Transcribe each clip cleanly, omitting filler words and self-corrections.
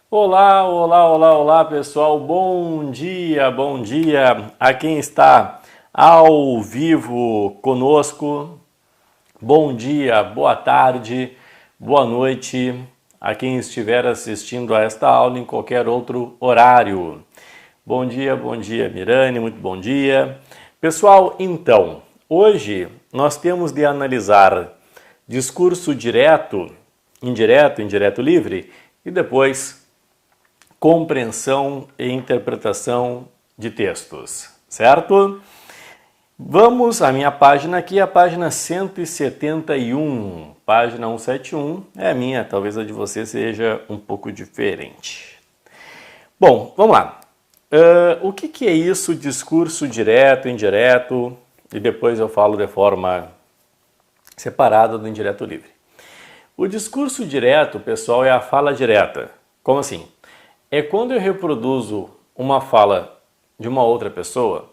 Olá, olá, olá, olá, pessoal. Bom dia, bom dia a quem está ao vivo conosco. Bom dia, boa tarde, boa noite a quem estiver assistindo a esta aula em qualquer outro horário. Bom dia, Mirane, muito bom dia. Pessoal, então, hoje nós temos de analisar discurso direto, indireto livre e depois compreensão e interpretação de textos, certo? Vamos à minha página aqui, a página 171, página 171, é a minha, talvez a de você seja um pouco diferente. Bom, vamos lá. O que é isso, discurso direto, indireto, e depois eu falo de forma separada do indireto livre. O discurso direto, pessoal, é a fala direta. Como assim? É quando eu reproduzo uma fala de uma outra pessoa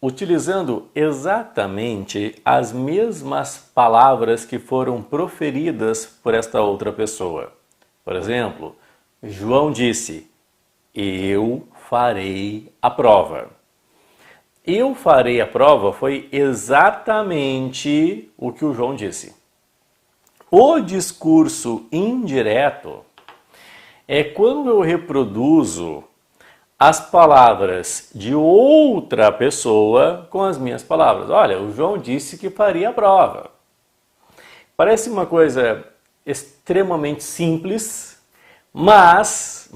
utilizando exatamente as mesmas palavras que foram proferidas por esta outra pessoa. Por exemplo, João disse: eu farei a prova. Eu farei a prova foi exatamente o que o João disse. O discurso indireto é quando eu reproduzo as palavras de outra pessoa com as minhas palavras. Olha, o João disse que faria a prova. Parece uma coisa extremamente simples, mas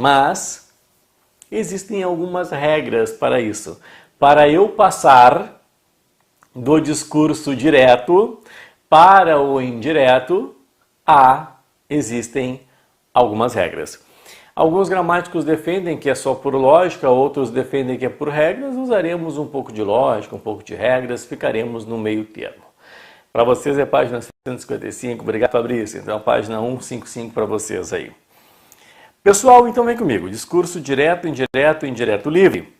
existem algumas regras para isso. Para eu passar do discurso direto para o indireto, existem algumas regras. Alguns gramáticos defendem que é só por lógica, outros defendem que é por regras. Usaremos um pouco de lógica, um pouco de regras, ficaremos no meio termo. Para vocês é página 155, obrigado Fabrício, então página 155 para vocês aí. Pessoal, então vem comigo, discurso direto, indireto livre.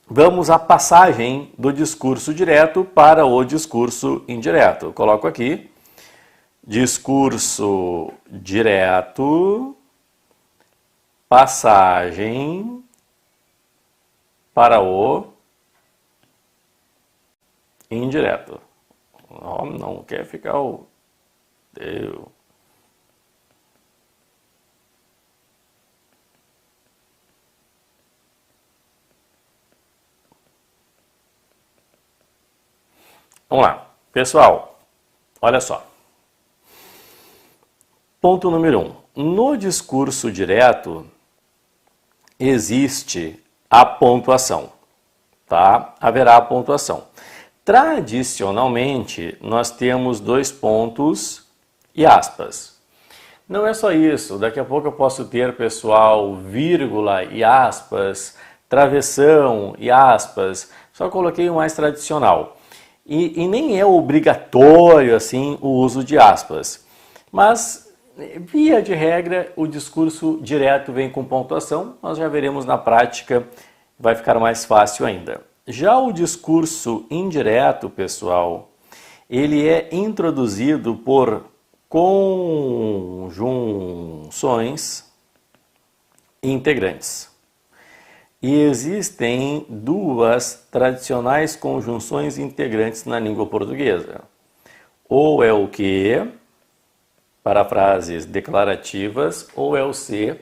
Vamos à passagem do discurso direto para o discurso indireto. Eu coloco aqui, discurso direto, passagem para o indireto. Não quer ficar o... Deu. Vamos lá. Pessoal, olha só. Ponto número 1. No discurso direto, existe a pontuação, tá? Haverá a pontuação. Tradicionalmente, nós temos 2 pontos e aspas. Não é só isso, daqui a pouco eu posso ter, pessoal, vírgula e aspas, travessão e aspas, só coloquei o mais tradicional. E nem é obrigatório, assim, o uso de aspas, mas via de regra, o discurso direto vem com pontuação, nós já veremos na prática, vai ficar mais fácil ainda. Já o discurso indireto, pessoal, ele é introduzido por conjunções integrantes. E existem 2 tradicionais conjunções integrantes na língua portuguesa. Ou é o que para frases declarativas, ou é o se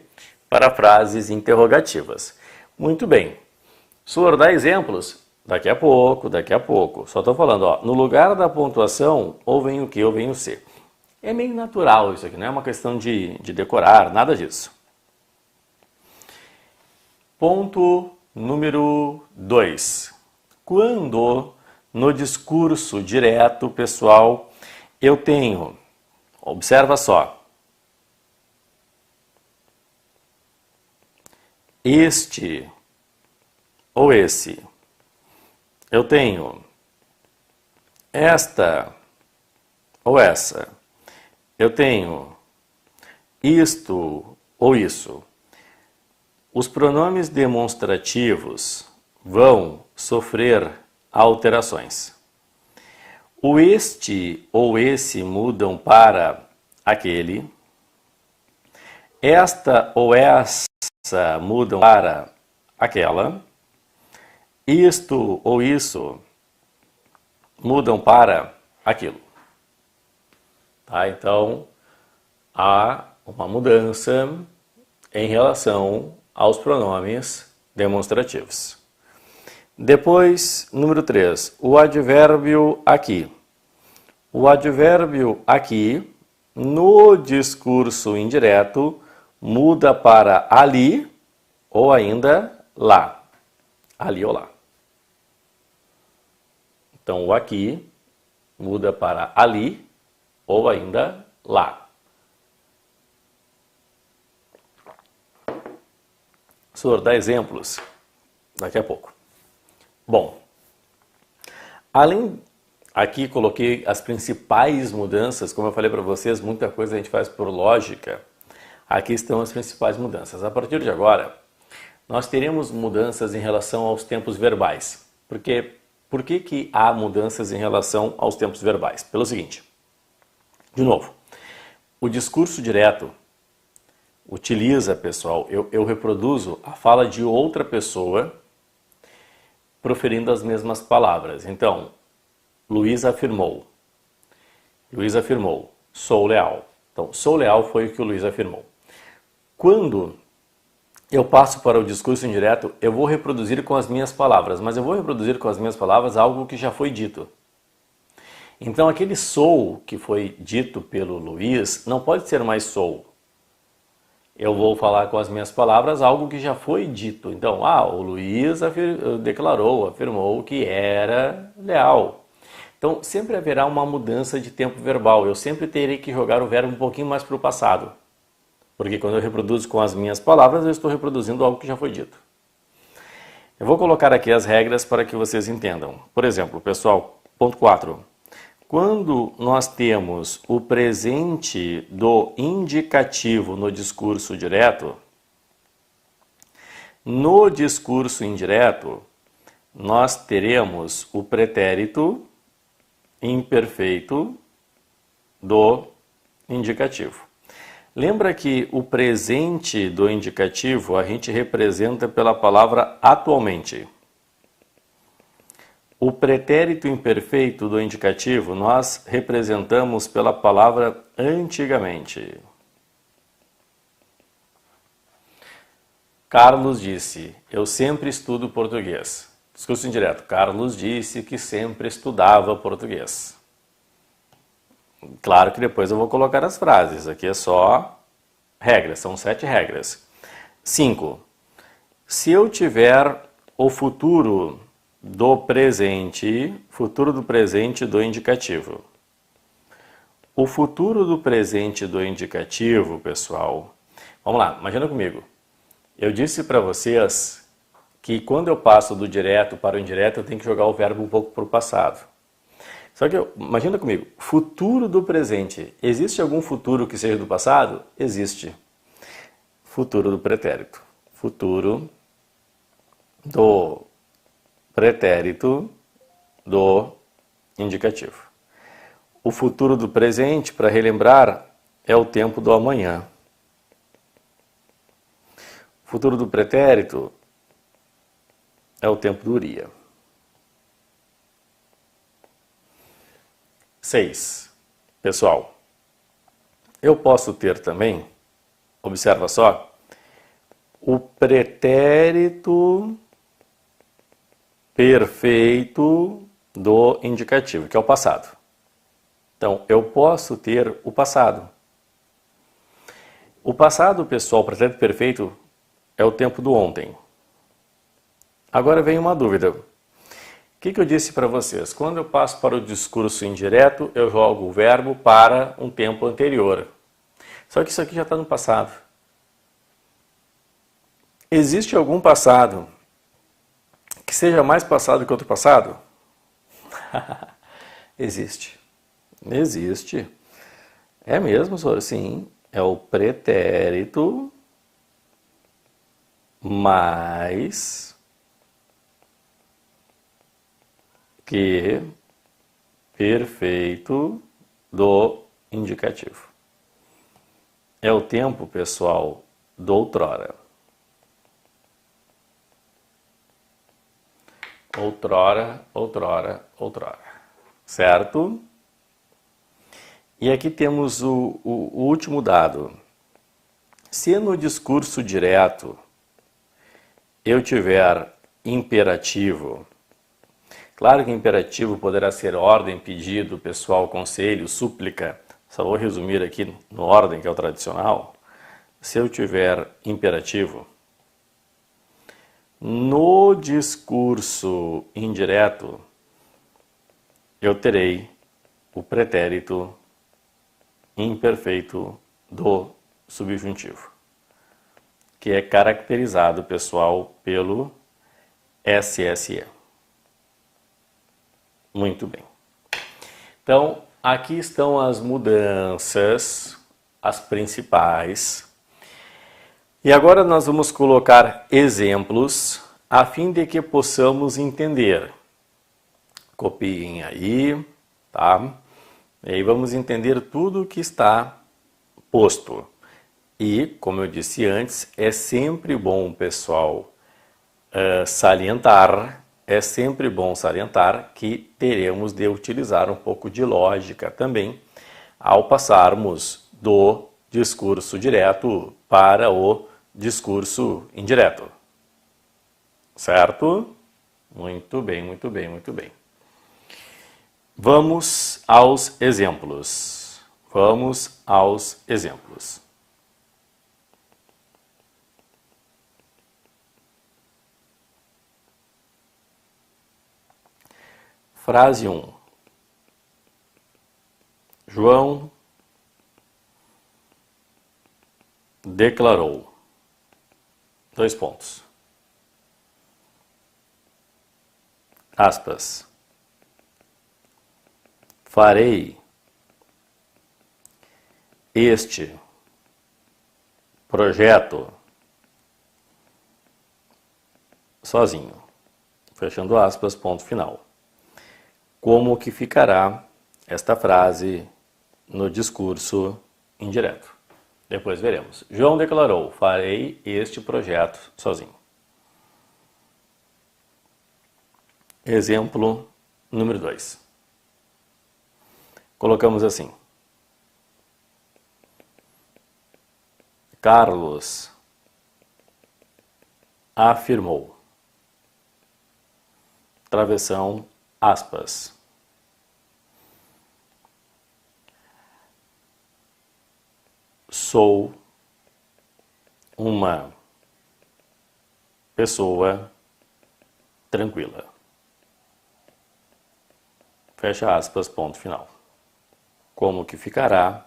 para frases interrogativas. Muito bem. O senhor dá exemplos? Daqui a pouco. Só estou falando, ó, no lugar da pontuação, ou vem o que, ou vem o se. É meio natural isso aqui, não é uma questão de decorar, nada disso. Ponto número 2. Quando no discurso direto, pessoal, eu tenho, observa só, este ou esse, eu tenho esta ou essa, eu tenho isto ou isso. Os pronomes demonstrativos vão sofrer alterações. O este ou esse mudam para aquele. Esta ou essa mudam para aquela. Isto ou isso mudam para aquilo. Tá? Então, há uma mudança em relação aos pronomes demonstrativos. Depois, número 3, o advérbio aqui. O advérbio aqui, no discurso indireto, muda para ali ou ainda lá. Ali ou lá. Então, o aqui muda para ali ou ainda lá. O senhor dá exemplos daqui a pouco. Bom, aqui coloquei as principais mudanças, como eu falei para vocês, muita coisa a gente faz por lógica. Aqui estão as principais mudanças. A partir de agora, nós teremos mudanças em relação aos tempos verbais. Por que há mudanças em relação aos tempos verbais? Pelo seguinte, de novo, o discurso direto utiliza, pessoal, eu reproduzo a fala de outra pessoa proferindo as mesmas palavras. Então, Luiz afirmou, sou leal. Então, sou leal foi o que o Luiz afirmou. Quando eu passo para o discurso indireto, eu vou reproduzir com as minhas palavras, mas eu vou reproduzir com as minhas palavras algo que já foi dito. Então, aquele sou que foi dito pelo Luiz não pode ser mais sou. Eu vou falar com as minhas palavras algo que já foi dito. Então, o Luiz afirmou que era leal. Então, sempre haverá uma mudança de tempo verbal. Eu sempre terei que jogar o verbo um pouquinho mais para o passado. Porque quando eu reproduzo com as minhas palavras, eu estou reproduzindo algo que já foi dito. Eu vou colocar aqui as regras para que vocês entendam. Por exemplo, pessoal, ponto 4. Quando nós temos o presente do indicativo no discurso direto, no discurso indireto, nós teremos o pretérito imperfeito do indicativo. Lembra que o presente do indicativo a gente representa pela palavra atualmente. O pretérito imperfeito do indicativo nós representamos pela palavra antigamente. Carlos disse, eu sempre estudo português. Discurso indireto. Carlos disse que sempre estudava português. Claro que depois eu vou colocar as frases. Aqui é só regras, são 7 regras. 5. Se eu tiver o futuro do presente do indicativo. O futuro do presente do indicativo, pessoal, vamos lá, imagina comigo. Eu disse para vocês que quando eu passo do direto para o indireto, eu tenho que jogar o verbo um pouco para o passado. Só que, imagina comigo, futuro do presente. Existe algum futuro que seja do passado? Existe. Futuro do pretérito. Futuro do pretérito do indicativo. O futuro do presente, para relembrar, é o tempo do amanhã. O futuro do pretérito é o tempo do iria. 6. Pessoal, eu posso ter também, observa só, o pretérito perfeito do indicativo, que é o passado. Então, eu posso ter o passado. O passado, pessoal, o pretérito perfeito, é o tempo do ontem. Agora vem uma dúvida. O que eu disse para vocês? Quando eu passo para o discurso indireto, eu jogo o verbo para um tempo anterior. Só que isso aqui já está no passado. Existe algum passado que seja mais passado que outro passado? Existe. Existe. É mesmo, senhor? Sim. É o pretérito mais que perfeito do indicativo. É o tempo, pessoal, do outrora. outrora, outrora, outrora. Certo? E aqui temos o último dado. Se no discurso direto eu tiver imperativo, claro que imperativo poderá ser ordem, pedido, pessoal, conselho, súplica, só vou resumir aqui no ordem, que é o tradicional. Se eu tiver imperativo, no discurso indireto, eu terei o pretérito imperfeito do subjuntivo, que é caracterizado, pessoal, pelo SSE. Muito bem. Então, aqui estão as mudanças, as principais. E agora nós vamos colocar exemplos a fim de que possamos entender. Copiem aí, tá? E aí vamos entender tudo o que está posto. E, como eu disse antes, é sempre bom, pessoal, é sempre bom salientar que teremos de utilizar um pouco de lógica também ao passarmos do discurso direto para o discurso indireto. Certo? Muito bem, muito bem, muito bem. Vamos aos exemplos. Vamos aos exemplos. Frase 1. João declarou. 2 pontos. Aspas. Farei este projeto sozinho. Fechando aspas, ponto final. Como que ficará esta frase no discurso indireto? Depois veremos. João declarou, farei este projeto sozinho. Exemplo número 2. Colocamos assim. Carlos afirmou. Travessão, aspas. Sou uma pessoa tranquila. Fecha aspas, ponto final. Como que ficará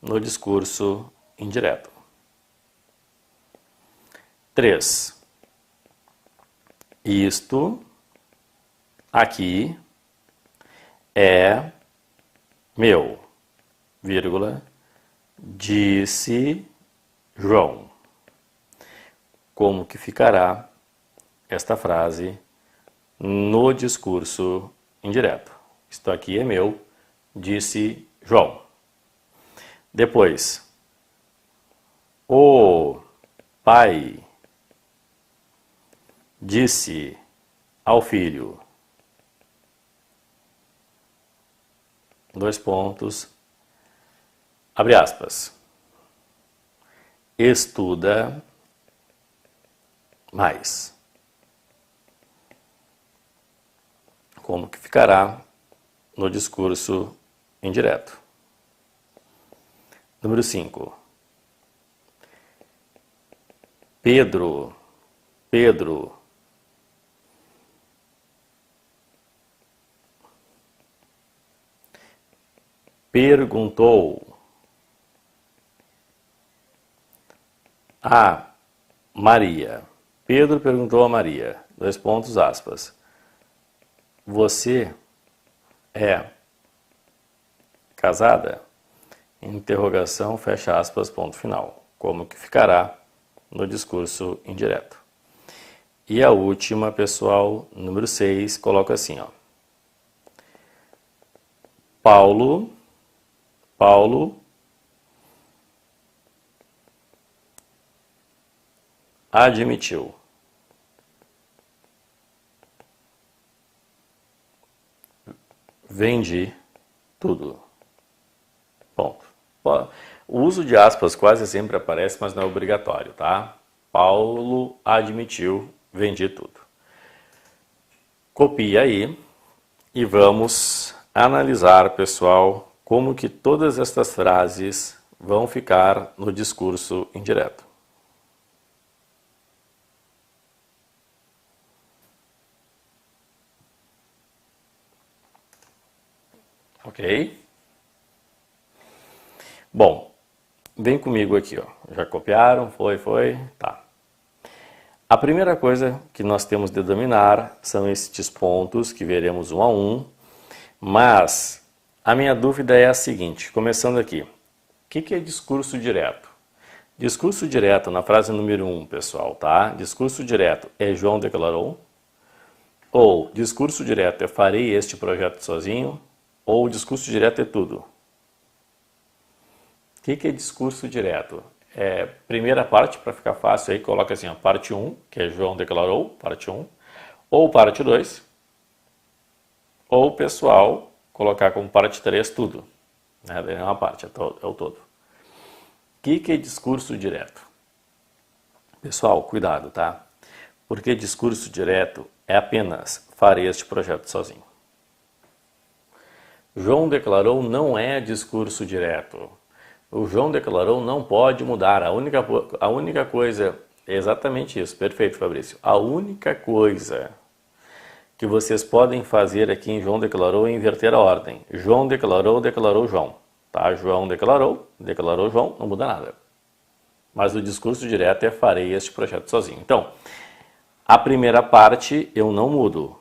no discurso indireto? 3. Isto aqui é meu, vírgula, disse João. Como que ficará esta frase no discurso indireto? Isto aqui é meu, disse João. Depois, o pai disse ao filho. 2 pontos. Abre aspas. Estuda mais. Como que ficará no discurso indireto? Número 5. Pedro perguntou a Maria. Pedro perguntou a Maria. 2 pontos, aspas. Você é casada? Interrogação, fecha aspas, ponto final. Como que ficará no discurso indireto? E a última, pessoal, número 6, coloca assim, ó. Paulo admitiu. vendi tudo. Ponto. O uso de aspas quase sempre aparece, mas não é obrigatório, tá? Paulo admitiu, vendi tudo. Copia aí e vamos analisar, pessoal, como que todas estas frases vão ficar no discurso indireto. Ok? Bom, vem comigo aqui, ó. Já copiaram? Foi? Tá. A primeira coisa que nós temos de dominar são estes pontos que veremos um a um, mas a minha dúvida é a seguinte, começando aqui. O que é discurso direto? Discurso direto, na frase número 1, pessoal, tá? Discurso direto é João declarou? Ou discurso direto é farei este projeto sozinho? Ou discurso direto é tudo? O que é discurso direto? Primeira parte, para ficar fácil, aí coloca assim, ó, parte 1, que é João declarou, parte 1, ou parte 2, ou pessoal, colocar como parte 3 tudo. Né? Não é uma parte, é o todo. O que é discurso direto? Pessoal, cuidado, tá? Porque discurso direto é apenas farei este projeto sozinho. João declarou não é discurso direto. O João declarou não pode mudar. A única coisa, é exatamente isso, perfeito, Fabrício. A única coisa que vocês podem fazer aqui em João declarou é inverter a ordem. João declarou, declarou João. Tá? João declarou, declarou João, não muda nada. Mas o discurso direto é farei este projeto sozinho. Então, a primeira parte eu não mudo.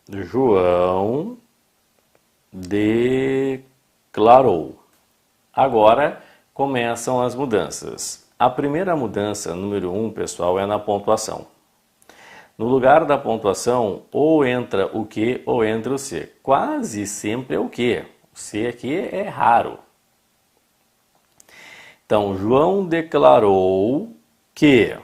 João declarou. Agora começam as mudanças. A primeira mudança, número 1, pessoal, é na pontuação. No lugar da pontuação, ou entra o que ou entra o se. Quase sempre é o que. O se aqui é raro. Então, João declarou que.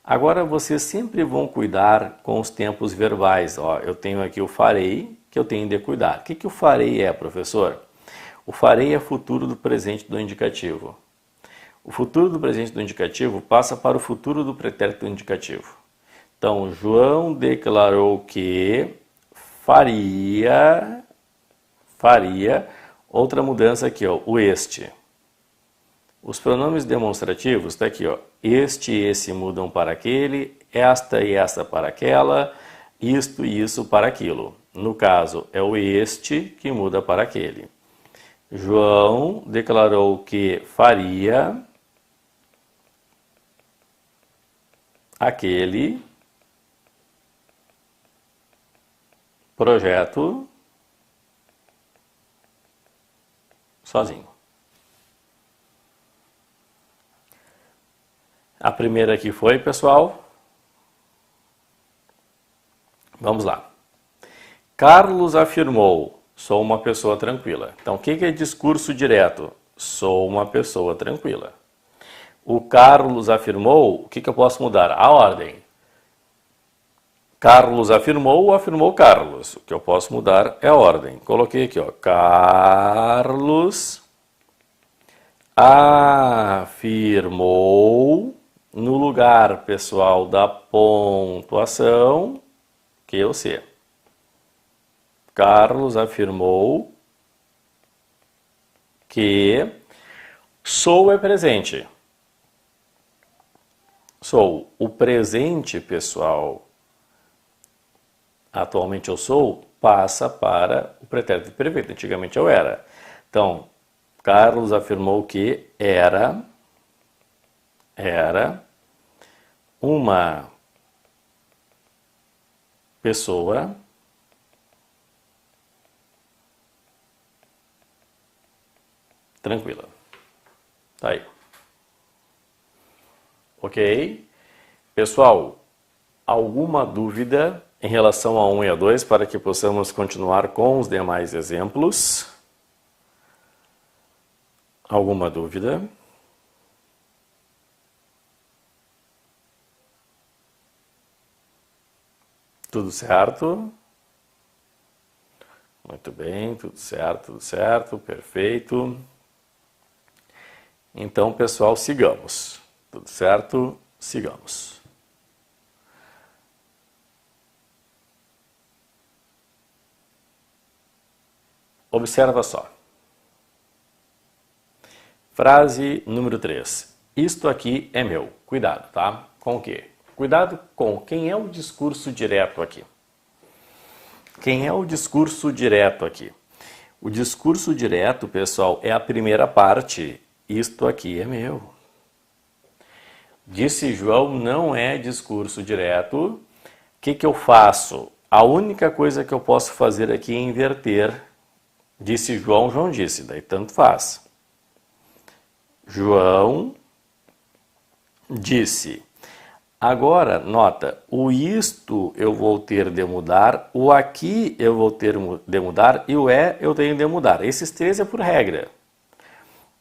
Agora vocês sempre vão cuidar com os tempos verbais. Ó, eu tenho aqui o farei, que eu tenho de cuidar. O que o farei é, professor? O farei é futuro do presente do indicativo. O futuro do presente do indicativo passa para o futuro do pretérito indicativo. Então, João declarou que faria, outra mudança aqui, ó, o este. Os pronomes demonstrativos, está aqui, ó, este e esse mudam para aquele, esta e esta para aquela, isto e isso para aquilo. No caso, é o este que muda para aquele. João declarou que faria aquele projeto sozinho. A primeira aqui foi, pessoal. Vamos lá. Carlos afirmou: sou uma pessoa tranquila. Então, o que é discurso direto? Sou uma pessoa tranquila. O Carlos afirmou, o que eu posso mudar? A ordem. Carlos afirmou ou afirmou Carlos? O que eu posso mudar é a ordem. Coloquei aqui, ó. Carlos afirmou, no lugar, pessoal, da pontuação, que eu sei. Carlos afirmou que sou é presente. Sou. O presente, pessoal, atualmente eu sou, passa para o pretérito perfeito. Antigamente eu era. Então, Carlos afirmou que era uma pessoa tranquila. Tá aí. Ok? Pessoal, alguma dúvida em relação a 1 e a 2 para que possamos continuar com os demais exemplos? Alguma dúvida? Tudo certo? Muito bem, tudo certo, perfeito. Então, pessoal, sigamos. Tudo certo? Sigamos. Observa só. Frase número 3. Isto aqui é meu. Cuidado, tá? Com o quê? Cuidado com quem é o discurso direto aqui. Quem é o discurso direto aqui? O discurso direto, pessoal, é a primeira parte. Isto aqui é meu. Disse João não é discurso direto. O que eu faço? A única coisa que eu posso fazer aqui é inverter. Disse João, João disse. Daí tanto faz. João disse. Agora, nota, o isto eu vou ter de mudar, o aqui eu vou ter de mudar e o eu tenho de mudar. Esses três é por regra.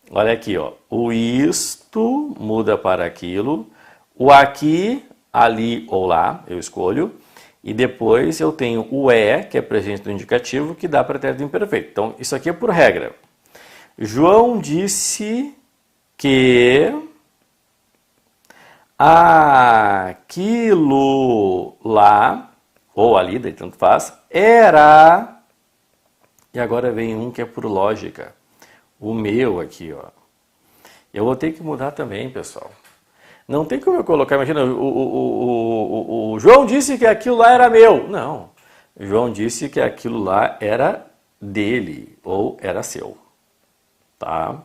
Olha aqui, ó. O isto muda para aquilo, o aqui, ali ou lá, eu escolho, e depois eu tenho o que é presente do indicativo, que dá pretérito imperfeito. Então, isso aqui é por regra. João disse que aquilo lá, ou ali, daí tanto faz, era... E agora vem um que é por lógica. O meu aqui, ó. Eu vou ter que mudar também, pessoal. Não tem como eu colocar, imagina, o João disse que aquilo lá era meu. Não. João disse que aquilo lá era dele, ou era seu. Tá?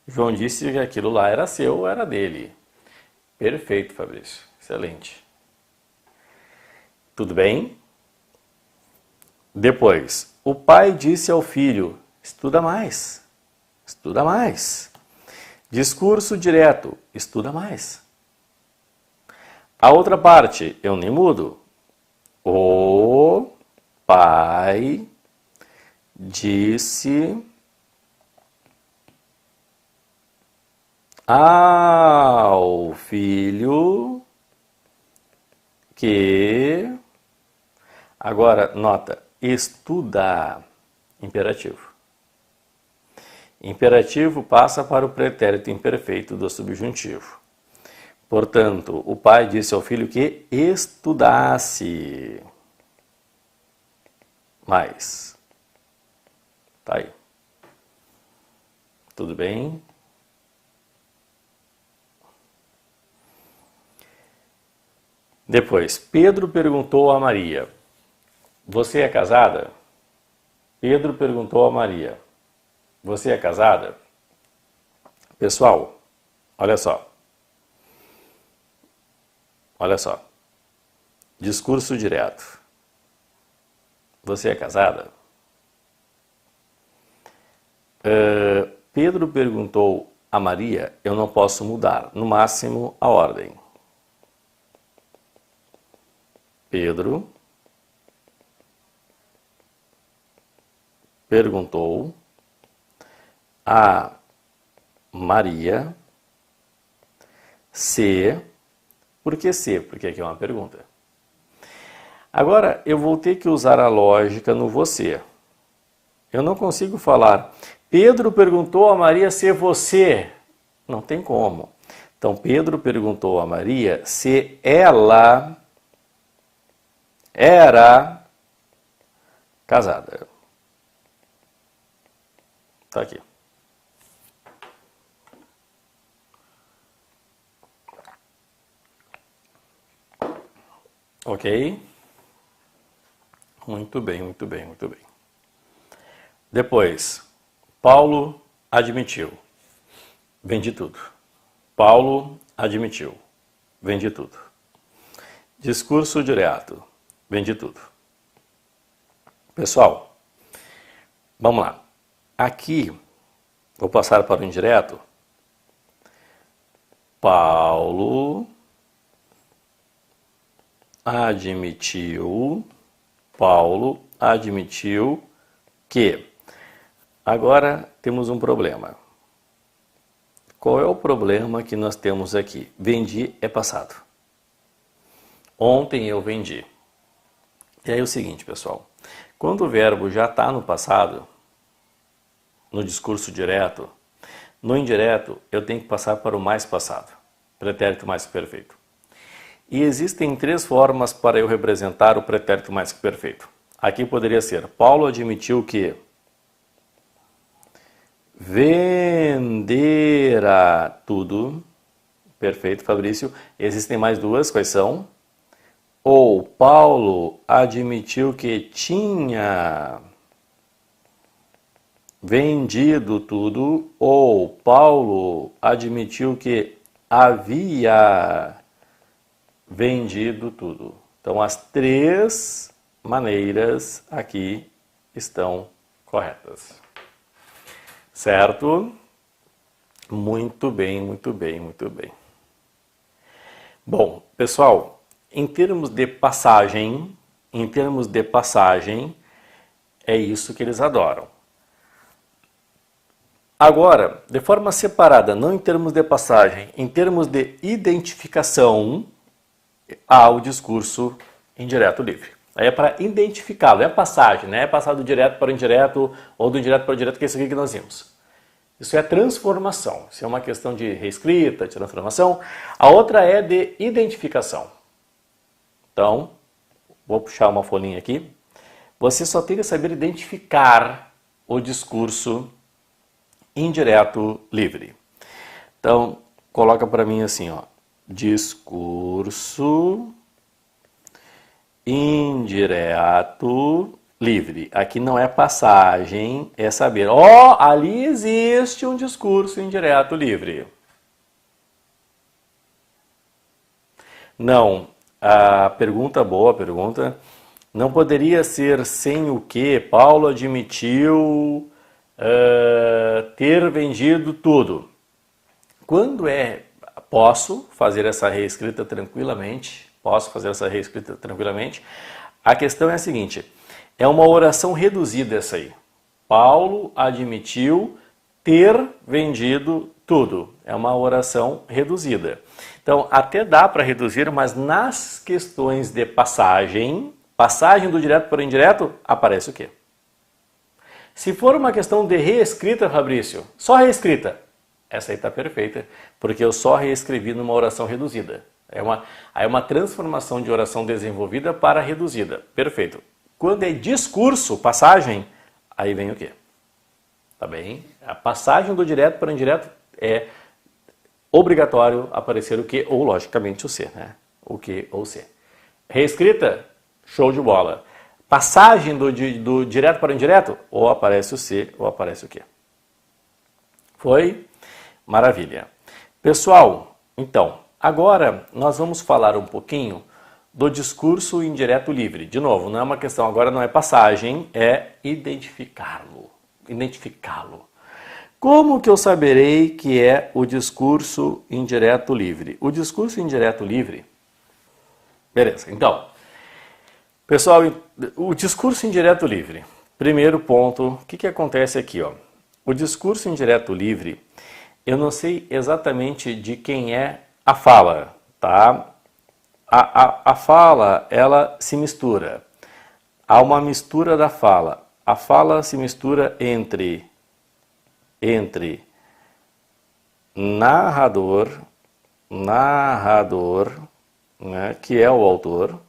João disse que aquilo lá era seu ou era dele. Perfeito, Fabrício. Excelente. Tudo bem? Depois, o pai disse ao filho, estuda mais. Estuda mais. Discurso direto, estuda mais. A outra parte, eu nem mudo. O pai disse ao filho que... Agora, nota, estuda, imperativo. Imperativo passa para o pretérito imperfeito do subjuntivo. Portanto, o pai disse ao filho que estudasse mais. Tá aí. Tudo bem? Depois, Pedro perguntou a Maria, você é casada? Pedro perguntou a Maria, você é casada? Pessoal, olha só. Olha só. Discurso direto. Você é casada? Pedro perguntou a Maria, eu não posso mudar, no máximo a ordem. Pedro perguntou a Maria se... Por que se? Porque aqui é uma pergunta. Agora, eu vou ter que usar a lógica no você. Eu não consigo falar, Pedro perguntou a Maria se você... Não tem como. Então, Pedro perguntou a Maria se ela era casada. Tá aqui. Ok? Muito bem, muito bem, muito bem. Depois, Paulo admitiu. Vendi tudo. Paulo admitiu. Vendi tudo. Discurso direto. Vendi tudo. Pessoal, vamos lá. Aqui, vou passar para o indireto. Paulo admitiu que... Agora temos um problema. Qual é o problema que nós temos aqui? Vendi é passado. Ontem eu vendi. E aí é o seguinte, pessoal. Quando o verbo já está no passado, no discurso direto, no indireto eu tenho que passar para o mais passado, pretérito mais que perfeito. E existem 3 formas para eu representar o pretérito mais que perfeito. Aqui poderia ser: Paulo admitiu que venderá tudo. Perfeito, Fabrício. Existem mais 2, quais são? Ou Paulo admitiu que tinha vendido tudo, ou Paulo admitiu que havia vendido tudo. Então, as 3 maneiras aqui estão corretas. Certo? Muito bem, muito bem, muito bem. Bom, pessoal, em termos de passagem, é isso que eles adoram. Agora, de forma separada, não em termos de passagem, em termos de identificação, há o discurso indireto livre. Aí é para identificá-lo, é passagem, né? É passar do direto para o indireto ou do indireto para o direto, que é isso aqui que nós vimos. Isso é transformação, isso é uma questão de reescrita, de transformação. A outra é de identificação. Então, vou puxar uma folhinha aqui. Você só tem que saber identificar o discurso indireto livre. Então, coloca para mim assim, ó, discurso indireto livre. Aqui não é passagem, é saber, ali existe um discurso indireto livre. Não, a pergunta boa, pergunta. Não poderia ser sem o que Paulo admitiu ter vendido tudo. Quando posso fazer essa reescrita tranquilamente, a questão é a seguinte, é uma oração reduzida essa aí. Paulo admitiu ter vendido tudo. É uma oração reduzida. Então, até dá para reduzir, mas nas questões de passagem do direto para o indireto, aparece o quê? Se for uma questão de reescrita, Fabrício, só reescrita, essa aí está perfeita, porque eu só reescrevi numa oração reduzida. É uma transformação de oração desenvolvida para reduzida. Perfeito. Quando é discurso, passagem, aí vem o quê? Tá bem? A passagem do direto para o indireto é obrigatório aparecer o que ou, logicamente, o C, né? O que ou C. Reescrita, show de bola. Passagem do direto para o indireto, ou aparece o C ou aparece o Q. Foi? Maravilha. Pessoal, então, agora nós vamos falar um pouquinho do discurso indireto livre. De novo, não é uma questão, agora não é passagem, é identificá-lo. Como que eu saberei que é o discurso indireto livre? O discurso indireto livre... Beleza, então... Pessoal, o discurso indireto livre. Primeiro ponto, o que acontece aqui? Ó? O discurso indireto livre, eu não sei exatamente de quem é a fala, tá? A fala, ela se mistura. Há uma mistura da fala. A fala se mistura entre narrador, né, que é o autor,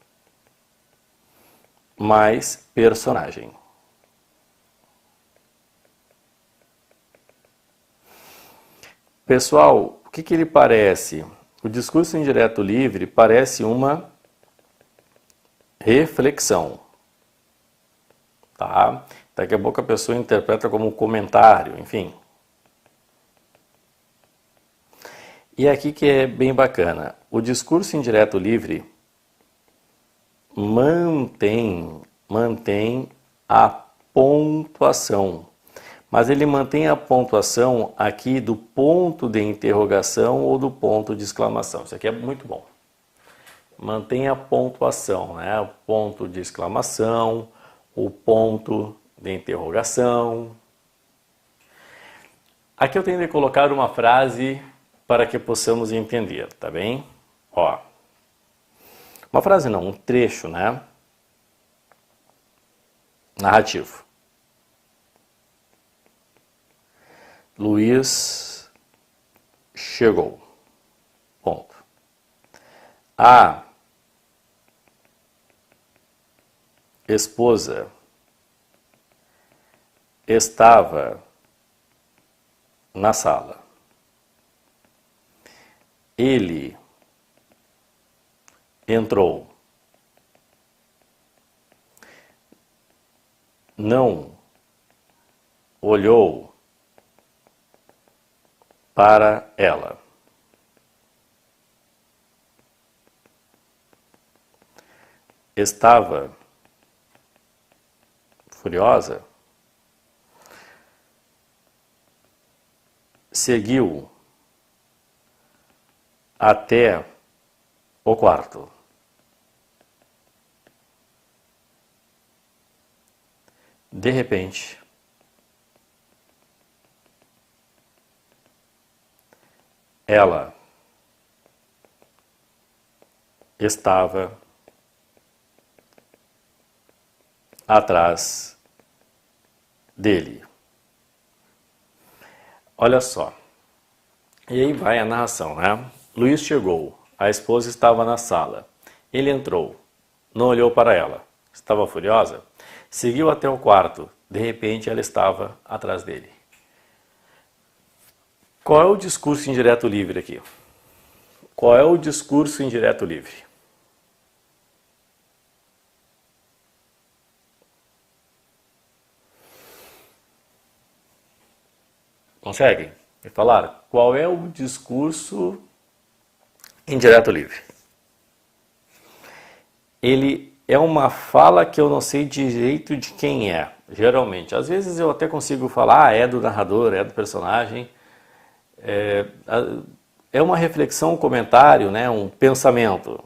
mais personagem. Pessoal, o que ele parece? O discurso indireto livre parece uma reflexão. Tá? Daqui a pouco a pessoa interpreta como um comentário, enfim. E aqui que é bem bacana. O discurso indireto livre mantém a pontuação. Mas ele mantém a pontuação aqui do ponto de interrogação ou do ponto de exclamação. Isso aqui é muito bom. Mantém a pontuação, né? O ponto de exclamação, o ponto de interrogação. Aqui eu tenho de colocar uma frase para que possamos entender, tá bem? Ó. Uma frase não, um trecho, né? Narrativo. Luiz chegou. Ponto. A esposa estava na sala. Ele entrou. Não olhou para ela. Estava furiosa. Seguiu até o quarto. De repente, ela estava atrás dele. Olha só. E aí vai a narração, né? Luiz chegou. A esposa estava na sala. Ele entrou. Não olhou para ela. Estava furiosa. Seguiu até o quarto. De repente, ela estava atrás dele. Qual é o discurso indireto livre aqui? Qual é o discurso indireto livre? Conseguem me falar? Qual é o discurso indireto livre? Ele é uma fala que eu não sei direito de quem é, geralmente. Às vezes eu até consigo falar, é do narrador, é do personagem. É uma reflexão, um comentário, né? Um pensamento.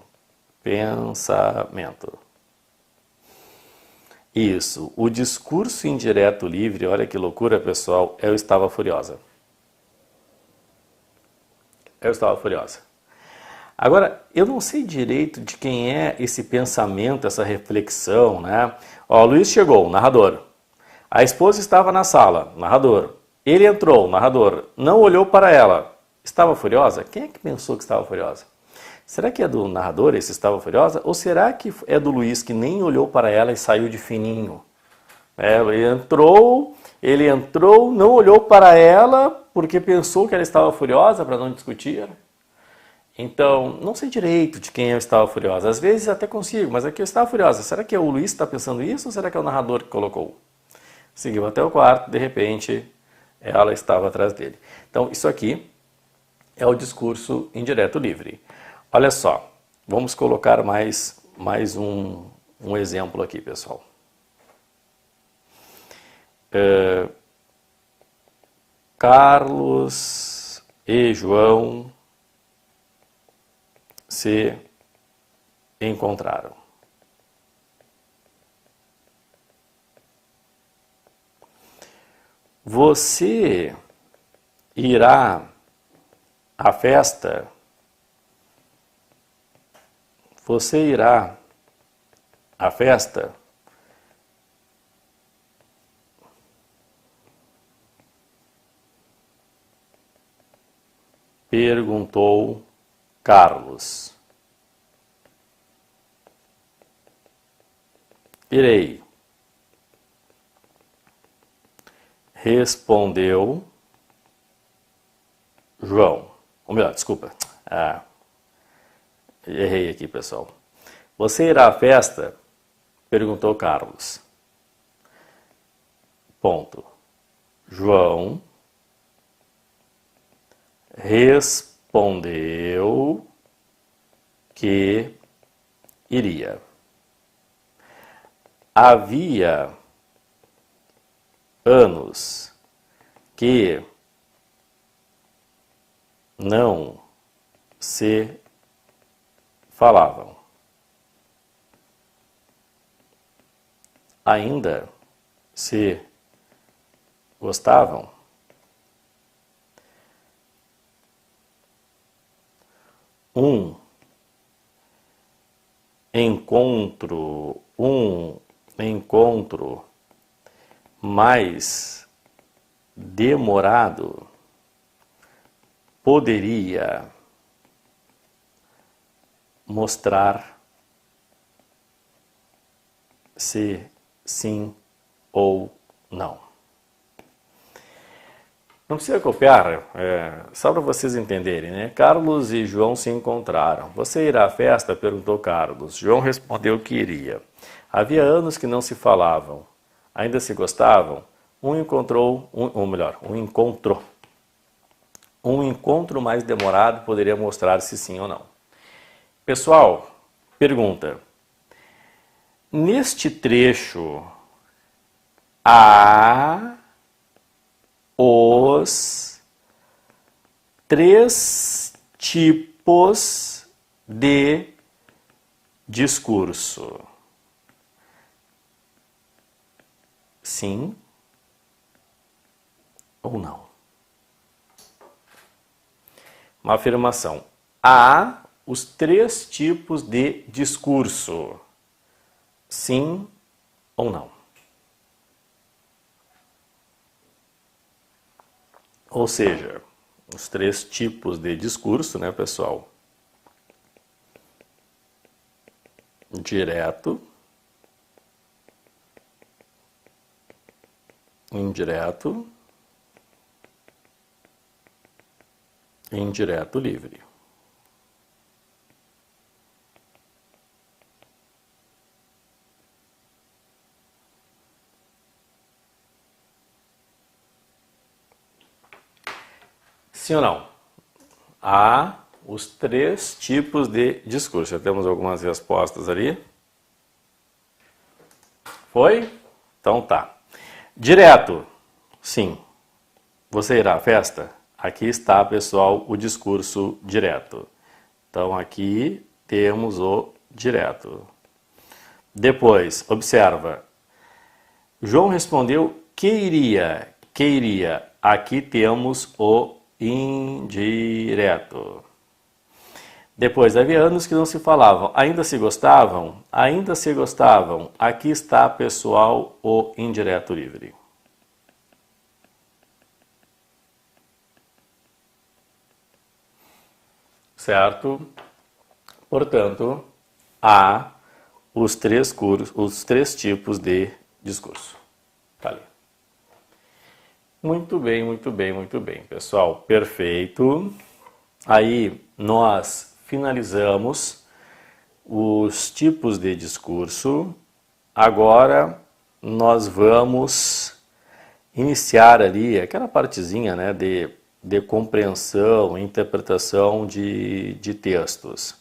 Pensamento. Isso. O discurso indireto livre, olha que loucura, pessoal, eu estava furiosa. Eu estava furiosa. Agora, eu não sei direito de quem é esse pensamento, essa reflexão, né? Ó, o Luiz chegou, narrador. A esposa estava na sala, narrador. Ele entrou, narrador. Não olhou para ela. Estava furiosa? Quem é que pensou que estava furiosa? Será que é do narrador esse estava furiosa? Ou será que é do Luiz que nem olhou para ela e saiu de fininho? Ele entrou, não olhou para ela porque pensou que ela estava furiosa para não discutir. Então, não sei direito de quem eu estava furiosa. Às vezes até consigo, mas aqui eu estava furiosa. Será que é o Luiz que está pensando isso ou será que é o narrador que colocou? Seguiu até o quarto, de repente, ela estava atrás dele. Então, isso aqui é o discurso indireto livre. Olha só, vamos colocar mais um exemplo aqui, pessoal. Carlos e João se encontraram. Você irá à festa? Você irá à festa? Perguntou Carlos. Irei. Respondeu João. Ou melhor, desculpa. Errei aqui, pessoal. Você irá à festa? Perguntou Carlos. Ponto. João respondeu que iria. Havia anos que não se falavam. Ainda se gostavam. Um encontro mais demorado poderia mostrar se sim ou não. Não precisa copiar, só para vocês entenderem, né? Carlos e João se encontraram. Você irá à festa? Perguntou Carlos. João respondeu que iria. Havia anos que não se falavam. Ainda se gostavam? Um encontrou. Um encontro mais demorado poderia mostrar se sim ou não. Pessoal, pergunta. Neste trecho, há os 3 tipos de discurso. Sim ou não? Uma afirmação. Há os 3 tipos de discurso. Sim ou não? Ou seja, os 3 tipos de discurso, né, pessoal? Direto, indireto, indireto livre. Sim ou não? Há os 3 tipos de discurso. Já temos algumas respostas ali. Foi? Então tá. Direto. Sim. Você irá à festa? Aqui está, pessoal, o discurso direto. Então aqui temos o direto. Depois, observa. João respondeu que iria. Que iria. Aqui temos o indireto. Depois, havia anos que não se falavam. Ainda se gostavam? Ainda se gostavam. Aqui está, pessoal, o indireto livre. Certo? Portanto, há os 3 tipos de discurso. Tá ali. Muito bem, muito bem, muito bem, pessoal. Perfeito. Aí nós finalizamos os tipos de discurso. Agora nós vamos iniciar ali aquela partezinha, né, de compreensão e interpretação de textos.